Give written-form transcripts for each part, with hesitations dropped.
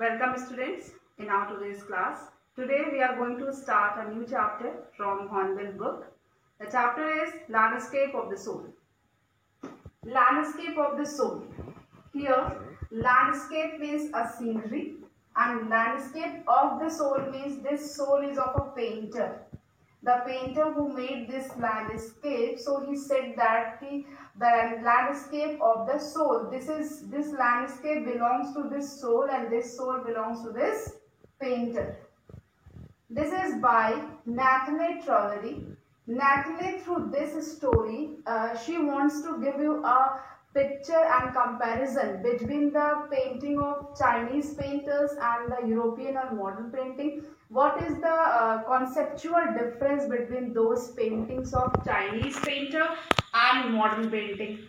Welcome students in our today's class. Today we are going to start a new chapter from Hornbill book. The chapter is Landscape of the Soul. Landscape of the Soul. Here landscape means a scenery and landscape of the soul means this soul is of a painter. The painter who made this landscape, so he said that the landscape of the soul, this landscape belongs to this soul and this soul belongs to this painter. This is by Natalie Trowery. Natalie, through this story, she wants to give you a picture and comparison between the painting of Chinese painters and the European or modern painting. What is the conceptual difference between those paintings of Chinese painter and modern painting?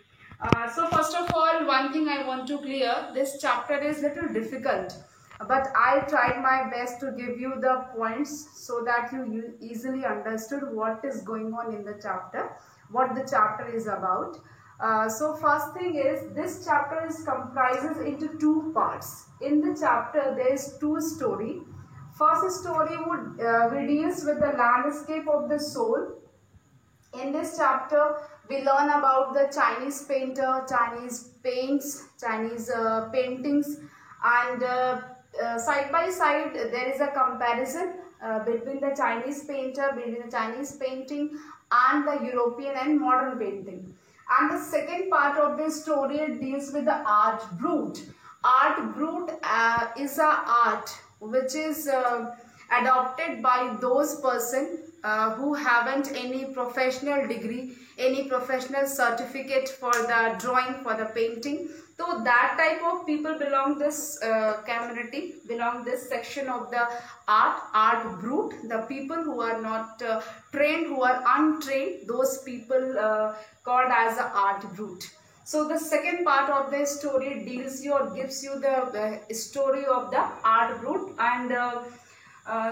So first of all, one thing I want to clear, this chapter is little difficult, but I tried my best to give you the points so that you easily understood what is going on in the chapter, what the chapter is about. So first thing is, this chapter is comprises into two parts. In the chapter there is two story. First story would deals with the landscape of the soul. In this chapter we learn about the Chinese painter, Chinese paints, Chinese paintings, and side by side there is a comparison between the Chinese painter, between the Chinese painting and the European and modern painting. And the second part of this story deals with the art brut. Art brut is a art which is adopted by those person who haven't any professional degree, any professional certificate for the drawing, for the painting. So that type of people belong this community, belong this section of the art brut. The people who are not trained, who are untrained, those people called as the art brut. So the second part of the story deals you or gives you the story of the art brut, and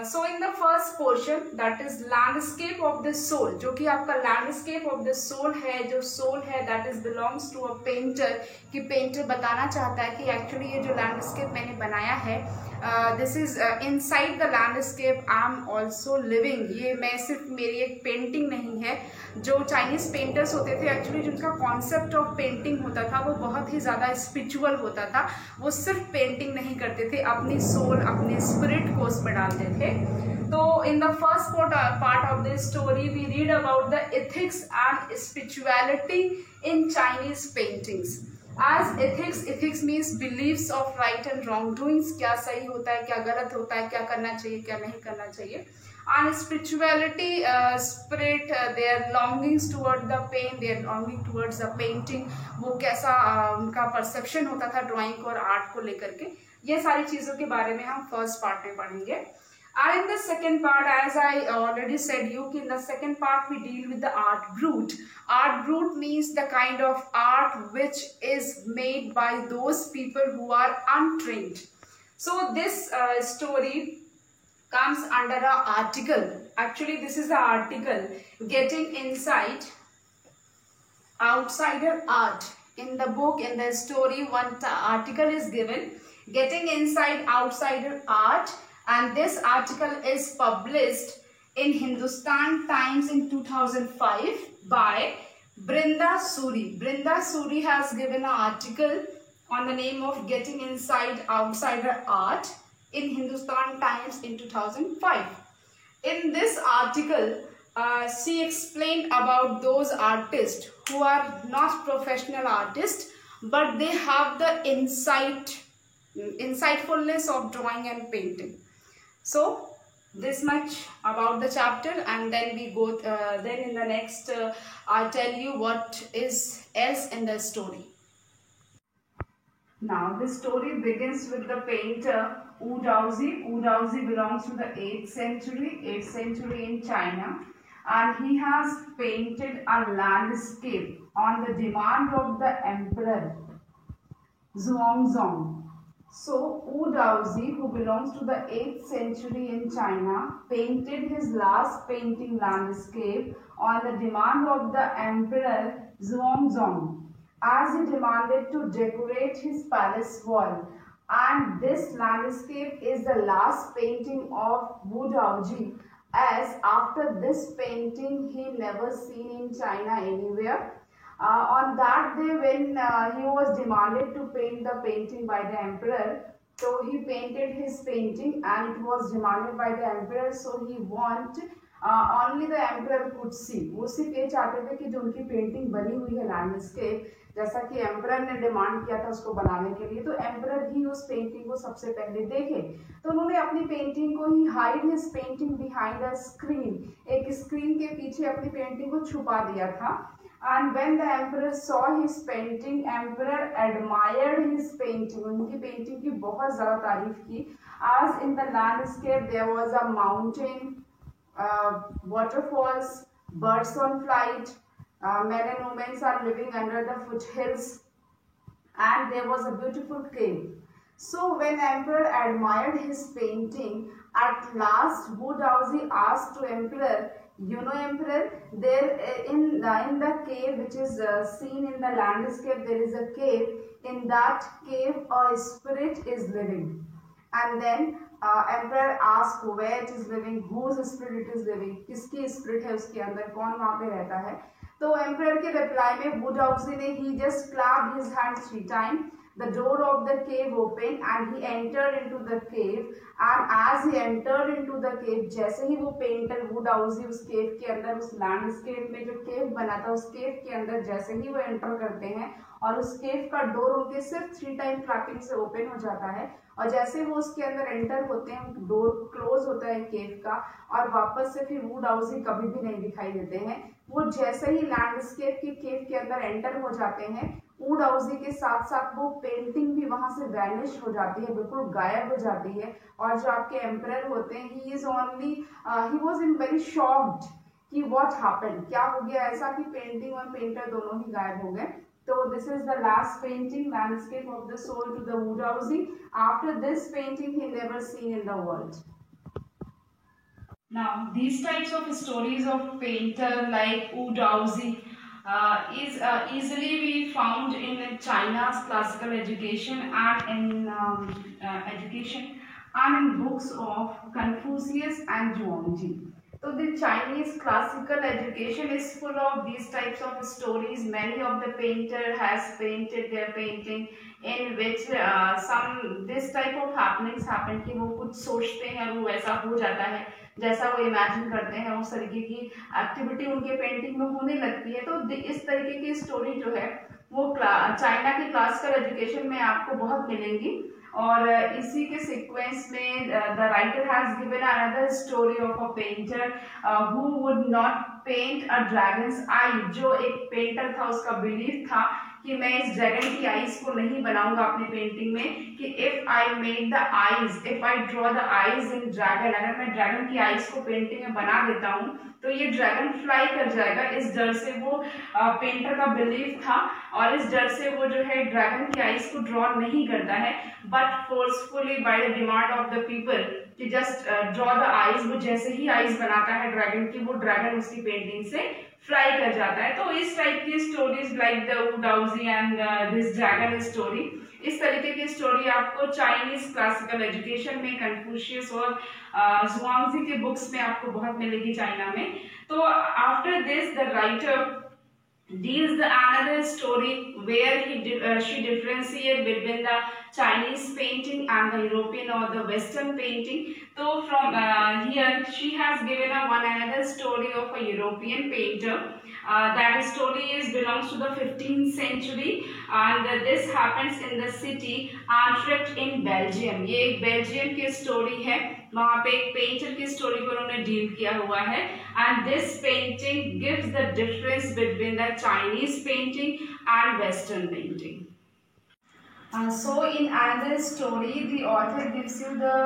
so in the first portion, that is landscape of the soul, जो कि आपका landscape of the soul है, जो soul है, that is belongs to a painter, कि painter बताना चाहता है कि actually ये जो landscape मैंने बनाया है, this is inside the landscape I am also living. ये मैं सिर्फ मेरी एक painting नहीं है. जो चाइनीज पेंटर्स होते थे एक्चुअली जिनका कॉन्सेप्ट ऑफ पेंटिंग होता था वो बहुत ही ज़्यादा स्पिरिचुअल होता था. वो सिर्फ पेंटिंग नहीं करते थे, अपनी सोल, अपने स्पिरिट को उसमें डालते थे. तो in the first part of the story we read about the ethics and spirituality in Chinese paintings. As ethics means beliefs of right and wrong doings, क्या सही होता है, क्या गलत होता है, क्या करना चाहिए, क्या नहीं करना चाहिए. And spirituality, spirit, their longings toward the pain, their longing towards the painting, वो कैसा उनका perception होता था ड्राइंग और आर्ट को लेकर के, ये सारी चीज़ों के बारे में हम फर्स्ट पार्ट में पढ़ेंगे. And in the second part, as I already said you, in the second part we deal with the art brut. Art brut means the kind of art which is made by those people who are untrained. So this story comes under an article. Actually this is the article, Getting Inside Outsider Art. In the book, in the story, one article is given, Getting Inside Outsider Art, and this article is published in Hindustan Times in 2005 by Brinda Suri. Brinda Suri has given an article on the name of Getting Inside Outsider Art in Hindustan Times in 2005. In this article, she explained about those artists who are not professional artists, but they have the insightfulness of drawing and painting. So this much about the chapter, and then we go. Then in the next, I'll tell you what is else in the story. Now the story begins with the painter Wu Daozi. Wu Daozi belongs to the 8th century in China, and he has painted a landscape on the demand of the emperor Xuanzong. So Wu Daozi, who belongs to the 8th century in China, painted his last painting landscape on the demand of the emperor Xuanzong, as he demanded to decorate his palace wall. and this landscape is the last painting of Wu Daoji, as after this painting he never seen in China anywhere. On that day when he was demanded to paint the painting by the emperor, so he painted his painting and it was demanded by the emperor, so he want only the emperor could see. वो सिर्फ ये चाहते थे कि जो उनकी painting बनी हुई है लैंडस्केप, जैसा कि एम्परर ने डिमांड किया था उसको बनाने के लिए, तो एम्परर ही उस पेंटिंग को सबसे पहले देखे, तो उन्होंने अपनी पेंटिंग को ही hide his painting behind a screen, एक स्क्रीन के पीछे अपनी पेंटिंग को छुपा दिया था. And when the emperor saw his painting, emperor admired his painting. उनकी पेंटिंग की बहुत ज़्यादा तारीफ की. As in the landscape there was a mountain, waterfalls, birds on flight, men and women are living under the foothills, and there was a beautiful cave. So when emperor admired his painting, at last Wu Daoji asked to emperor, you know emperor, there in the cave which is seen in the landscape, there is a cave. In that cave a spirit is living. And then emperor asked where it is living, whose spirit is living, किसकी spirit है उसके अंदर, कौन वहाँ पे रहता है. तो emperor के reply में Wu Daoji ने he just clapped his hands 3 times. The door of the cave opened and he entered into the cave. And as he entered into the cave, जैसे ही वो पेंटर Wu Daoji उस केव के अंदर, उस landscape में जो केव बना था उस केव के अंदर जैसे ही वो एंटर करते हैं और उस केव का डोर उनके सिर्फ 3 टाइम क्लैपिंग से ओपन हो जाता है, और जैसे वो उसके अंदर एंटर होते हैं डोर क्लोज होता है केव का, और वापस से फिर Wu Daoji कभी भी नहीं दिखाई देते हैं. वो जैसे ही लैंडस्केप के केव के अंदर एंटर हो जाते हैं, Wu Daoji के साथ साथ वो पेंटिंग भी वहां से वैनिश हो जाती है, बिल्कुल गायब हो जाती है. और जो आपके एम्परर होते हैं he was in very shocked कि व्हाट हैपेंड, क्या हो गया ऐसा कि पेंटिंग और पेंटर दोनों ही गायब हो गए. तो this is the last painting, landscape of the soul to the Wu Daoji. After this painting he never seen in the world. Now these types of stories of painter like Wu Daoji is easily be found in China's classical education and in books of Confucius and Zhuangzi. So the Chinese classical education is full of these types of stories. Many of the painter has painted their painting in which this type of happenings happen कि वो कुछ सोचते हैं और वो ऐसा हो जाता है जैसा वो इमेजिन करते हैं, उस तरीके की एक्टिविटी उनके पेंटिंग में होने लगती है. तो इस तरीके की स्टोरी जो है वो चाइना की क्लासिकल एजुकेशन में आपको बहुत मिलेंगी. और इसी के सीक्वेंस में the writer has given another story of a painter who would not paint a dragon's eye. जो एक पेंटर था उसका बिलीफ था कि मैं इस ड्रैगन की आईज को नहीं बनाऊंगा अपनी पेंटिंग में, कि if I make the eyes, if I draw the eyes in dragon, अगर मैं ड्रैगन की आईज को पेंटिंग में बना देता हूँ तो ये ड्रैगन फ्लाई कर जाएगा. इस डर से वो पेंटर का बिलीफ था और इस डर से वो जो है ड्रैगन की आईज को ड्रॉ नहीं करता है, but forcefully by the demand of the people कि जस्ट ड्रॉ द आईज. वो जैसे ही आईज बनाता है ड्रैगन की, वो ड्रैगन उसकी पेंटिंग से फ्लाई कर जाता है. तो इस टाइप की stories like the Wu Daoji and this dragon story, इस तरीके की स्टोरी आपको चाइनीज क्लासिकल एजुकेशन में, कन्फ्यूशियस और ज़ुआंगजी के बुक्स में आपको बहुत मिलेगी चाइना में. तो after this the writer deals the another story where she differentiate between the Chinese painting and the European or the Western painting. So from here she has given one another story of a European painter. That story belongs to the 15th century and this happens in the city Antwerp in Belgium. ये एक Belgium की story है, वहाँ पे एक painter की story को उन्होंने डील किया हुआ है. And this painting gives the difference between the Chinese painting and western painting. So in another story the author gives you the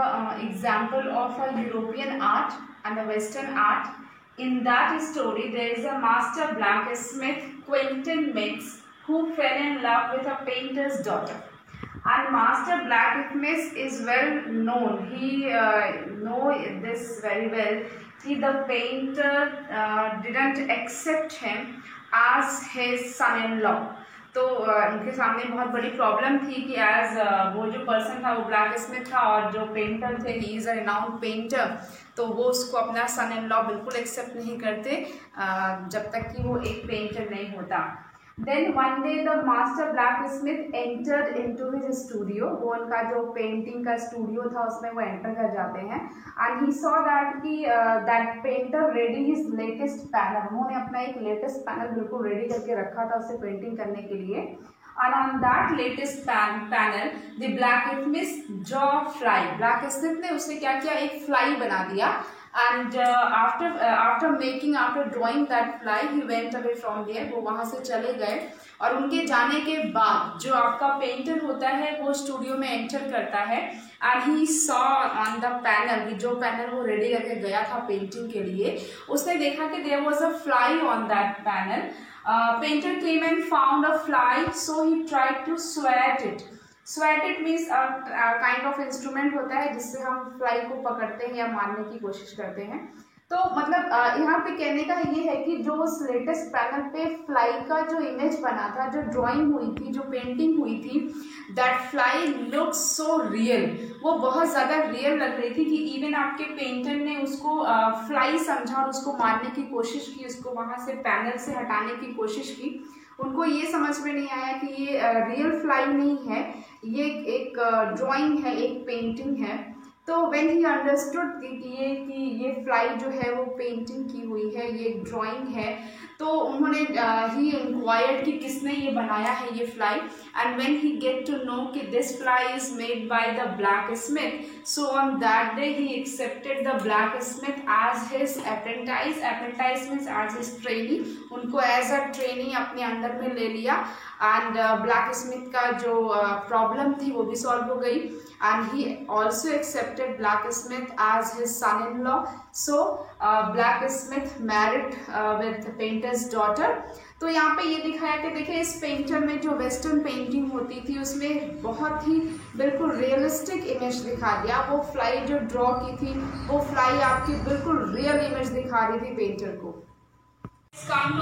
example of a European art and a Western art. In that story there is a master blacksmith Quentin Mix who fell in love with a painter's daughter. And master blacksmith is well known, he know this very well, the painter didn't accept him as his son-in-law. तो उनके सामने बहुत बड़ी problem थी कि as वो जो person था वो ब्लैक स्मिथ था और जो पेंटर थे he is a renowned painter, तो वो उसको अपना सन इन लॉ बिल्कुल एक्सेप्ट नहीं करते जब तक कि वो एक पेंटर नहीं होता। Then one day the master blacksmith entered into his studio, वो उनका जो पेंटिंग का स्टूडियो था उसमें वो एंटर कर जाते हैं एंड ही सॉ दैट कि that painter ready his latest panel, उन्होंने अपना एक लेटेस्ट पैनल बिल्कुल रेडी करके रखा था उसे पेंटिंग करने के लिए। And on that latest panel, the blacksmith draw fly. blacksmith ने उसे क्या किया, एक फ्लाई बना दिया and after drawing that fly he went away from there, वो वहाँ से चले गए और उनके जाने के बाद जो आपका पेंटर होता है वो स्टूडियो में एंटर करता है and he saw on the panel, जो पैनल वो रेडी करके गया था पेंटिंग के लिए, उसने देखा कि there was a fly on that panel. Painter came and found a fly, so he tried to swat it. Swat it means a kind of instrument होता है जिससे हम फ्लाई को पकड़ते हैं या मारने की कोशिश करते हैं। तो मतलब यहाँ पे कहने का ये है कि जो उस लेटेस्ट पैनल पे फ्लाई का जो इमेज बना था, जो ड्राइंग हुई थी, जो पेंटिंग हुई थी, that fly look so real, वो बहुत ज़्यादा रियल लग रही थी कि इवन आपके पेंटर ने उसको फ्लाई समझा और उसको मारने की कोशिश की, उसको वहाँ से पैनल से हटाने की कोशिश की। उनको ये समझ में नहीं आया कि ये रियल फ्लाई नहीं है, ये एक ड्राइंग है, एक पेंटिंग है। तो व्हेन ही अंडरस्टूड कि ये फ्लाई जो है वो पेंटिंग की हुई है, ये ड्राइंग है, तो उन्होंने ही इंक्वायर्ड कि किसने ये बनाया है ये fly and when he get to know कि this fly is made by the black smith, so on that day he accepted the black smith as his apprentice, apprentice means as his trainee, उनको as a trainee अपने under में ले लिया and black Smith का जो problem थी वो भी सॉल्व हो गई and he also accepted blacksmith as his son-in-law, so blacksmith married with the painter's daughter। तो यहाँ पे ये दिखाया कि देखिए इस पेंटर में जो वेस्टर्न पेंटिंग होती थी उसमें बहुत ही बिल्कुल रियलिस्टिक इमेज दिखा दिया, वो फ्लाई जो ड्रॉ की थी वो फ्लाई आपकी बिल्कुल रियल इमेज दिखा रही थी पेंटर को। Let's come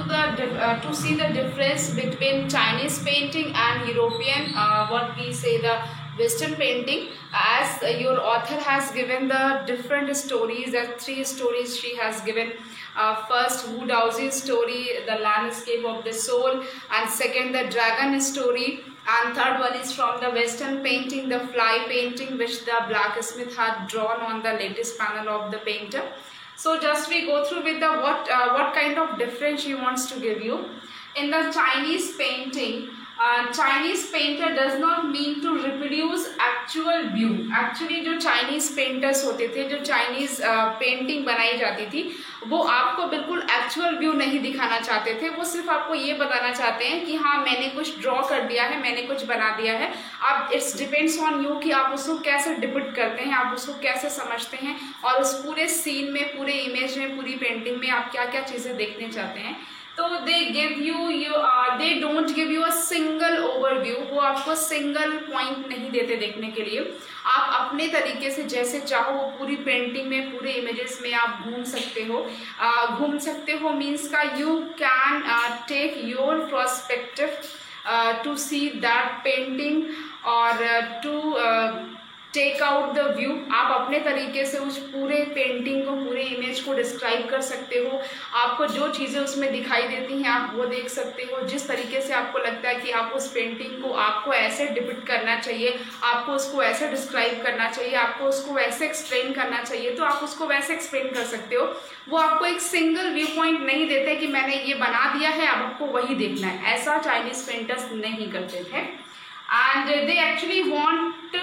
to see the difference between Chinese painting and European, what we say the Western painting, as your author has given the different stories, the 3 stories she has given. First, Wu Daozi's story, the landscape of the soul, and second, the dragon story, and third one is from the Western painting, the fly painting, which the blacksmith had drawn on the latest panel of the painter. So just we go through with the what kind of difference she wants to give you. In the Chinese painting, Chinese painter does not mean to reproduce actual view. Actually जो Chinese painters होते थे, जो Chinese painting बनाई जाती थी, वो आपको बिल्कुल एक्चुअल व्यू नहीं दिखाना चाहते थे, वो सिर्फ आपको ये बताना चाहते हैं कि हाँ मैंने कुछ ड्रॉ कर दिया है, मैंने कुछ बना दिया है। अब इट्स डिपेंड्स ऑन यू कि आप उसको कैसे डिपिक्ट करते हैं, आप उसको कैसे समझते हैं और उस पूरे सीन में, पूरे इमेज में, पूरी पेंटिंग में आप क्या क्या चीज़ें देखने चाहते हैं। तो they don't give you a single overview, वो आपको सिंगल पॉइंट नहीं देते देखने के लिए। आप अपने तरीके से जैसे चाहो वो पूरी पेंटिंग में, पूरे इमेजेस में आप घूम सकते हो मीन्स का you can take your perspective to see that painting और to take out the view. आप अपने तरीके से उस पूरे पेंटिंग को, पूरे इमेज को डिस्क्राइब कर सकते हो। आपको जो चीज़ें उसमें दिखाई देती हैं आप वो देख सकते हो। जिस तरीके से आपको लगता है कि आप उस पेंटिंग को आपको ऐसे डिपिक्ट करना चाहिए, आपको उसको ऐसे डिस्क्राइब करना चाहिए, आपको उसको वैसे एक्सप्लेन करना चाहिए, तो आप उसको वैसे एक्सप्लेन कर सकते हो। वो आपको एक सिंगल व्यू पॉइंट नहीं देते कि मैंने ये बना दिया है अब आपको वही देखना है, ऐसा चाइनीज पेंटर्स नहीं करते थे। And they actually want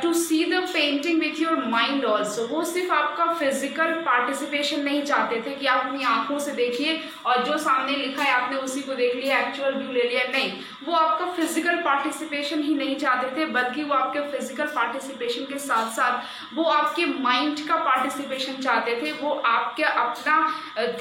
to see the painting with your mind also। वो सिर्फ आपका फिजिकल पार्टिसिपेशन नहीं चाहते थे कि आप अपनी आंखों से देखिए और जो सामने लिखा है आपने उसी को देख लिया, एक्चुअल व्यू ले लिया, नहीं, वो आपका फिजिकल पार्टिसिपेशन ही नहीं चाहते थे, बल्कि वो आपके फिजिकल पार्टिसिपेशन के साथ साथ वो आपके माइंड का पार्टिसिपेशन चाहते थे। वो आपके अपना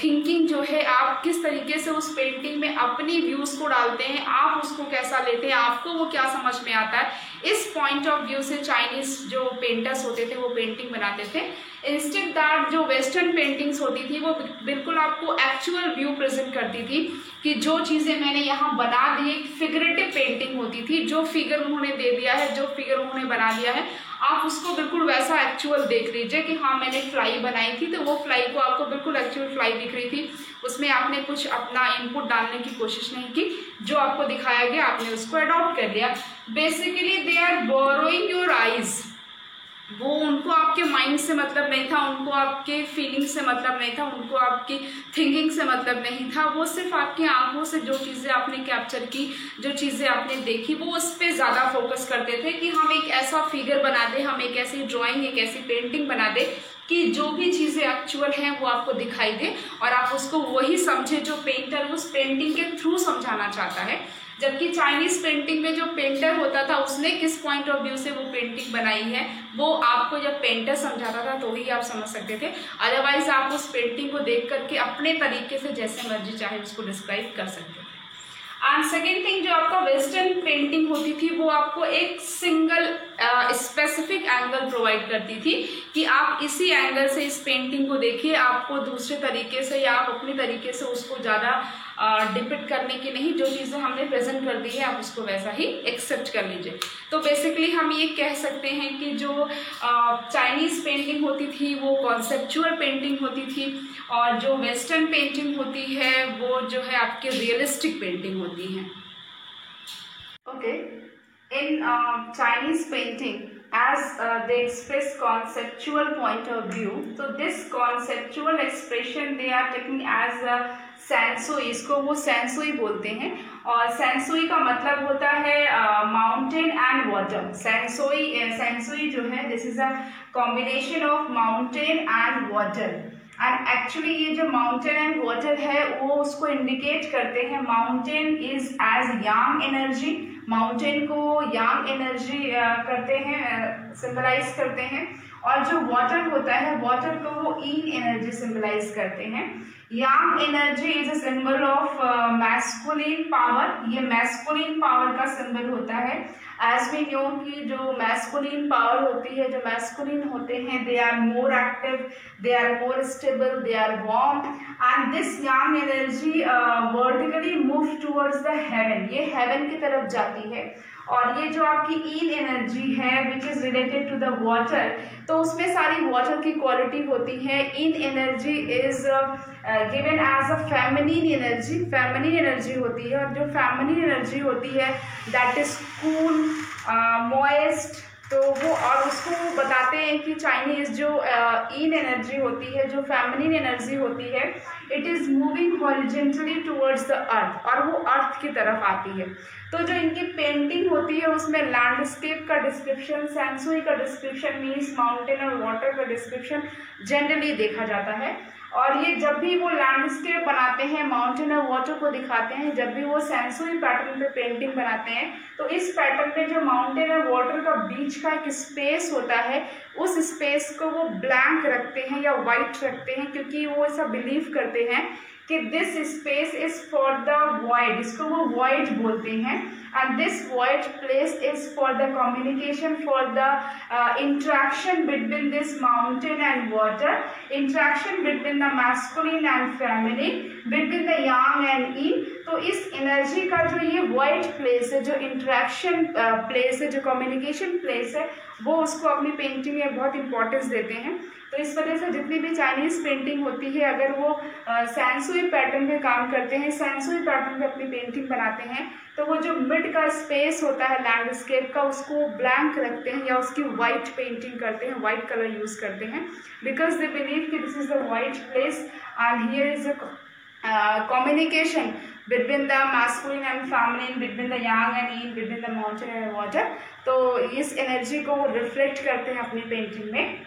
थिंकिंग जो है, आप किस तरीके से उस पेंटिंग में अपनी व्यूज़ को डालते हैं, आप उसको कैसा लेते हैं, आपको वो क्या क्या समझ में आता है, इस पॉइंट ऑफ व्यू से चाइनीज जो पेंटर्स होते थे वो पेंटिंग बनाते थे। इंस्टेड दैट जो वेस्टर्न पेंटिंग्स होती थी वो बिल्कुल आपको एक्चुअल व्यू प्रेजेंट करती थी कि जो चीज़ें मैंने यहाँ बना दी, एक फिगरेटिव पेंटिंग होती थी, जो फिगर उन्होंने दे दिया है, जो फिगर उन्होंने बना दिया है, आप उसको बिल्कुल वैसा एक्चुअल देख लीजिए कि हाँ मैंने फ्लाई बनाई थी, तो वो फ्लाई को आपको बिल्कुल एक्चुअल फ्लाई दिख रही थी, उसमें आपने कुछ अपना इनपुट डालने की कोशिश नहीं की, जो आपको दिखाया गया आपने उसको अडॉप्ट कर लिया। Basically they are borrowing your eyes, वो उनको आपके माइंड से मतलब नहीं था, उनको आपके फीलिंग से मतलब नहीं था, उनको आपकी थिंकिंग से मतलब नहीं था, वो सिर्फ आपकी आंखों से जो चीज़ें आपने कैप्चर की, जो चीज़ें आपने देखी, वो उस पर ज़्यादा फोकस करते थे कि हम एक ऐसा फिगर बना दे, हम एक ऐसी ड्राइंग, एक ऐसी पेंटिंग बना दे कि जो भी चीज़ें एक्चुअल हैं वो आपको दिखाई दे और आप उसको वही समझे जो पेंटर उस पेंटिंग के थ्रू समझाना चाहता है। जबकि चाइनीज पेंटिंग में जो पेंटर होता था उसने किस पॉइंट ऑफ व्यू से वो पेंटिंग बनाई है वो आपको जब पेंटर समझाता था तो ही आप समझ सकते थे, अदरवाइज आप उस पेंटिंग को देख करके अपने तरीके से जैसे मर्जी चाहे उसको डिस्क्राइब कर सकते थे। एंड सेकेंड थिंग, जो आपका वेस्टर्न पेंटिंग होती थी वो आपको एक सिंगल स्पेसिफिक एंगल प्रोवाइड करती थी कि आप इसी एंगल से इस पेंटिंग को देखिए, आपको दूसरे तरीके से या आप अपने तरीके से उसको ज़्यादा डिपिक्ट करने की नहीं, जो चीज़ें हमने प्रेजेंट कर दी है आप उसको वैसा ही एक्सेप्ट कर लीजिए। तो बेसिकली हम ये कह सकते हैं कि जो चाइनीज़ पेंटिंग होती थी वो कॉन्सेप्चुअल पेंटिंग होती थी और जो वेस्टर्न पेंटिंग होती है वो जो है आपकी रियलिस्टिक पेंटिंग होती है। Okay, in Chinese painting as they express conceptual point of view, so this conceptual expression they are taking as a Sansui, इसको वो सेंसुई बोलते हैं और सेंसुई का मतलब होता है माउंटेन एंड वाटर। सेंसुई जो है this is a combination of mountain and water and actually ये जो माउंटेन एंड वाटर है वो उसको इंडिकेट करते हैं, mountain is as yang energy, mountain को यांग एनर्जी करते हैं, सिंबलाइज करते हैं और जो वाटर होता है वाटर को वो इन एनर्जी सिंबलाइज करते हैं। Yang energy is a symbol of masculine power, ये मैस्कुलिन पावर का सिंबल होता है। एज वी नो कि जो मैस्कुलिन पावर होती है, जो मैस्कुलिन होते हैं they are more active, they are more stable, they are warm and this yang energy vertically move towards the heaven, ये हेवन की तरफ जाती है। और ये जो आपकी इन एनर्जी है which is related to the water, तो उसमें सारी वाटर की क्वालिटी होती है। Yin energy is given as a feminine energy, feminine energy होती है और जो फेमिनिन एनर्जी होती है दैट इज कूल, मॉइस्ट, तो वो और उसको बताते हैं कि चाइनीज जो इन एनर्जी होती है, जो फेमिनिन एनर्जी होती है, it is moving horizontally towards the earth और वो अर्थ की तरफ आती है। तो जो इनकी पेंटिंग होती है उसमें लैंडस्केप का डिस्क्रिप्शन, सेंसुई का डिस्क्रिप्शन मीन्स माउंटेन और वाटर का डिस्क्रिप्शन जनरली देखा जाता है। और ये जब भी वो लैंडस्केप बनाते हैं, माउंटेन और वाटर को दिखाते हैं, जब भी वो सेंसुई पैटर्न पे पेंटिंग बनाते हैं, तो इस पैटर्न में जो माउंटेन और वाटर का बीच का एक स्पेस होता है उस स्पेस को वो ब्लैंक रखते हैं या वाइट रखते हैं, क्योंकि वो ऐसा बिलीव करते हैं कि this space is for the void, इसको वो वॉइड बोलते हैं and this void place is for the communication, for the interaction between this mountain and water, interaction between the masculine and feminine, between the Yang and in. तो इस energy का जो ये void place है, जो interaction place है, जो communication place है, वो उसको अपनी पेंटिंग में बहुत इंपॉर्टेंस देते हैं। तो इस वजह से जितनी भी चाइनीज पेंटिंग होती है अगर वो सेंसुई पैटर्न पे काम करते हैं, सेंसुई पैटर्न पे अपनी पेंटिंग बनाते हैं, तो वो जो मिड का स्पेस होता है लैंडस्केप का उसको ब्लैंक रखते हैं या उसकी वाइट पेंटिंग करते हैं, वाइट कलर यूज करते हैं, बिकॉज दे बिलीव कि this is the white place and here is a communication between the masculine and feminine, between the yang and yin, between the mountain and water। तो इस energy को वो reflect करते हैं अपनी पेंटिंग में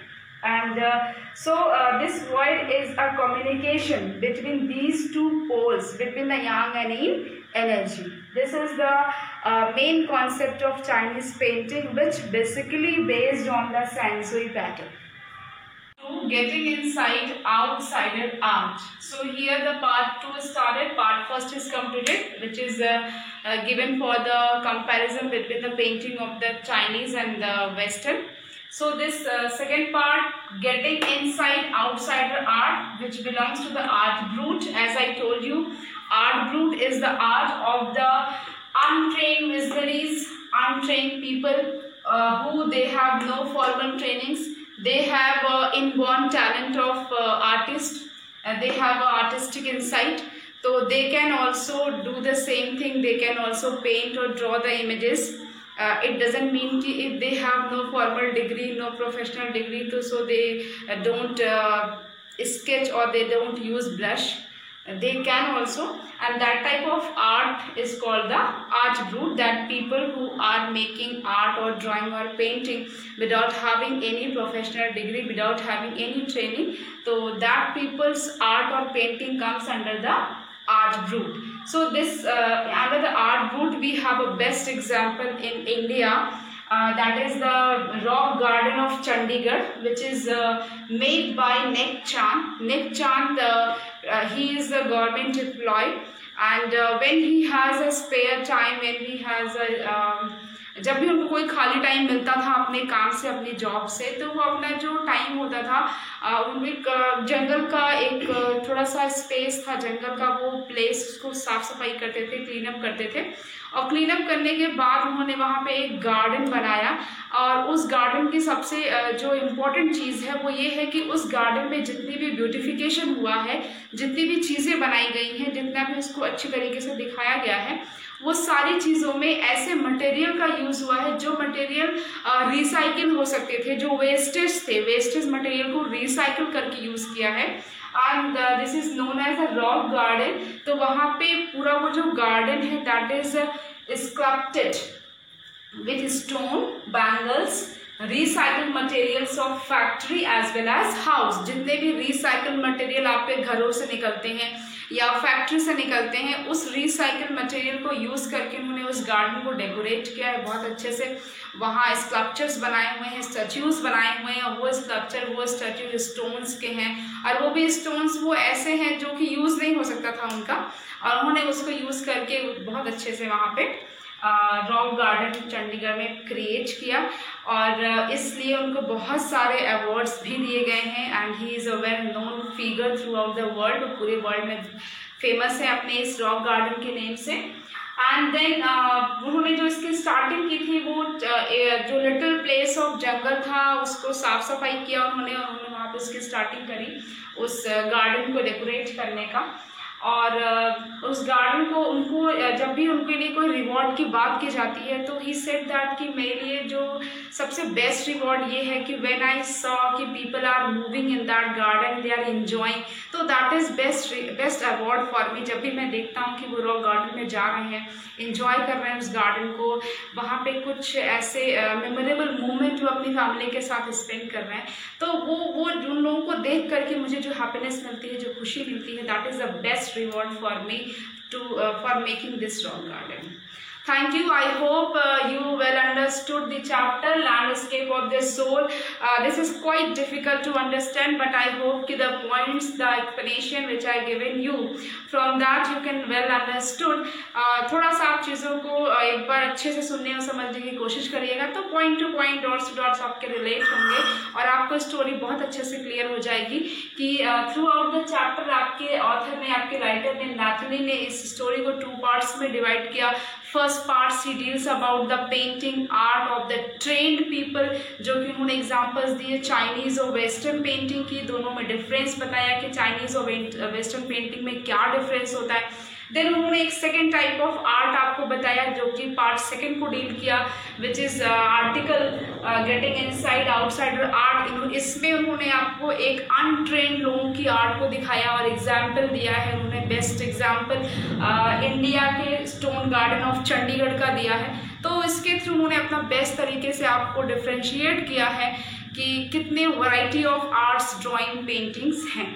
and this void is a communication between these two poles, between the yang and yin energy. This is the main concept of Chinese painting, which basically based on the Sansui pattern. Getting inside outsider art. So here the part 2 is started, part 1 is completed, which is given for the comparison between the painting of the Chinese and the Western. So this second part, getting inside outsider art, which belongs to the art brut. As I told you, art brut is the art of the untrained visionaries, untrained people who they have no formal trainings. They have inborn talent of artist, and they have artistic insight. So they can also do the same thing. They can also paint or draw the images. It doesn't mean that if they have no formal degree, no professional degree, so they don't sketch or they don't use brush. They can also, and that type of art is called the art brut, that people who are making art or drawing or painting without having any professional degree, without having any training, so that people's art or painting comes under the art brut. So this under the art brut we have a best example in India, that is the rock garden of Chandigarh, which is made by Nek Chand. Nek Chand, he is a government employee, and when he has a spare time, when he has a जब भी उनको कोई खाली time मिलता था अपने काम से, अपनी जॉब से, तो वो अपना जो टाइम होता था उनमें जंगल का एक थोड़ा सा स्पेस था, जंगल का वो प्लेस, उसको साफ सफाई करते थे, क्लीन अप करते थे। और क्लीन अप करने के बाद उन्होंने वहाँ पे एक गार्डन बनाया, और उस गार्डन की सबसे जो इम्पोर्टेंट चीज़ है वो ये है कि उस गार्डन में जितनी भी ब्यूटिफिकेशन हुआ है, जितनी भी चीज़ें बनाई गई हैं, जितना भी उसको अच्छी तरीके से दिखाया गया है, वो सारी चीज़ों में ऐसे मटेरियल का यूज़ हुआ है जो मटेरियल रिसाइकिल हो सकते थे, जो वेस्टेज थे, वेस्टेज मटेरियल को रिसाइकिल करके यूज़ किया है। And this is known as a rock garden. तो वहाँ पे पूरा वो जो गार्डन है that is sculpted with stone, bangles, recycle materials of factory as well as house. जितने भी रिसाइकल मटेरियल आपके घरों से निकलते हैं या फैक्ट्री से निकलते हैं, उस रिसाइकल मटेरियल को यूज़ करके उन्होंने उस गार्डन को डेकोरेट किया है बहुत अच्छे से। वहाँ स्कल्पचर्स बनाए हुए हैं, स्टैच्यूज बनाए हुए हैं, और वो स्कल्पचर, वो स्टैच्यू स्टोन्स के हैं, और वो भी स्टोन्स वो ऐसे हैं जो कि यूज़ नहीं हो सकता था उनका, और उन्होंने उसको यूज़ करके बहुत अच्छे से वहाँ पे रॉक गार्डन चंडीगढ़ में क्रिएट किया। और इसलिए उनको बहुत सारे अवार्ड्स भी दिए गए हैं, and he is a well known figure through out the world. पूरे वर्ल्ड में फेमस है अपने इस रॉक गार्डन के नेम से। एंड देन उन्होंने जो इसकी स्टार्टिंग की थी, वो जो लिटिल प्लेस ऑफ जंगल था उसको साफ सफाई किया उन्होंने वहाँ पे उसकी स्टार्टिंग करी उस गार्डन को डेकोरेट करने का। और उस गार्डन को उनको जब भी उनके लिए कोई रिवॉर्ड की बात की जाती है, तो ही सेड दैट कि मेरे लिए जो सबसे बेस्ट रिवॉर्ड ये है कि व्हेन आई सॉ कि people are moving in that garden, they are enjoying, तो that is best award for me. जब भी मैं देखता हूँ कि वो रॉक गार्डन में जा रहे हैं, इंजॉय कर रहे हैं उस गार्डन को, वहाँ पे कुछ ऐसे मेमोरेबल मोमेंट वो अपनी फैमिली के साथ स्पेंड कर रहे हैं, तो वो उन लोगों को देख करके मुझे जो हैप्पीनेस मिलती है, जो खुशी मिलती है, that is the best reward for me for making this rock garden. Thank you. I hope you well understood the chapter Landscape of the Soul. This is quite difficult to understand, but I hope the points, the explanation which I given you, from that you can well understood. थोड़ा सा आप चीज़ों को एक बार अच्छे से सुनने और समझने की कोशिश करिएगा, तो point two point, dots to dots आपके रिलेट होंगे, और आपको स्टोरी बहुत अच्छे से क्लियर हो जाएगी कि थ्रू आउट द चैप्टर आपके ऑथर ने, आपके राइटर ने, नैथनी ने इस स्टोरी को 2 पार्ट्स में डिवाइड किया। First part he deals about the painting art of the trained people, जो कि उन्होंने एग्जांपल्स दिए चाइनीज़ और वेस्टर्न पेंटिंग की, दोनों में डिफरेंस बताया कि चाइनीज़ और वेस्टर्न पेंटिंग में क्या डिफरेंस होता है। देन उन्होंने एक सेकेंड टाइप ऑफ आर्ट आपको बताया जो कि पार्ट सेकेंड को डील किया, which is article getting inside outsider art. इसमें उन्होंने आपको एक अनट्रेंड लोगों की आर्ट को दिखाया और एग्जाम्पल दिया है उन्होंने। बेस्ट एग्जाम्पल इंडिया के स्टोन गार्डन ऑफ चंडीगढ़ का दिया है। तो इसके थ्रू उन्होंने अपना बेस्ट तरीके से आपको डिफ्रेंशिएट किया है कि कितने variety of arts drawing paintings हैं।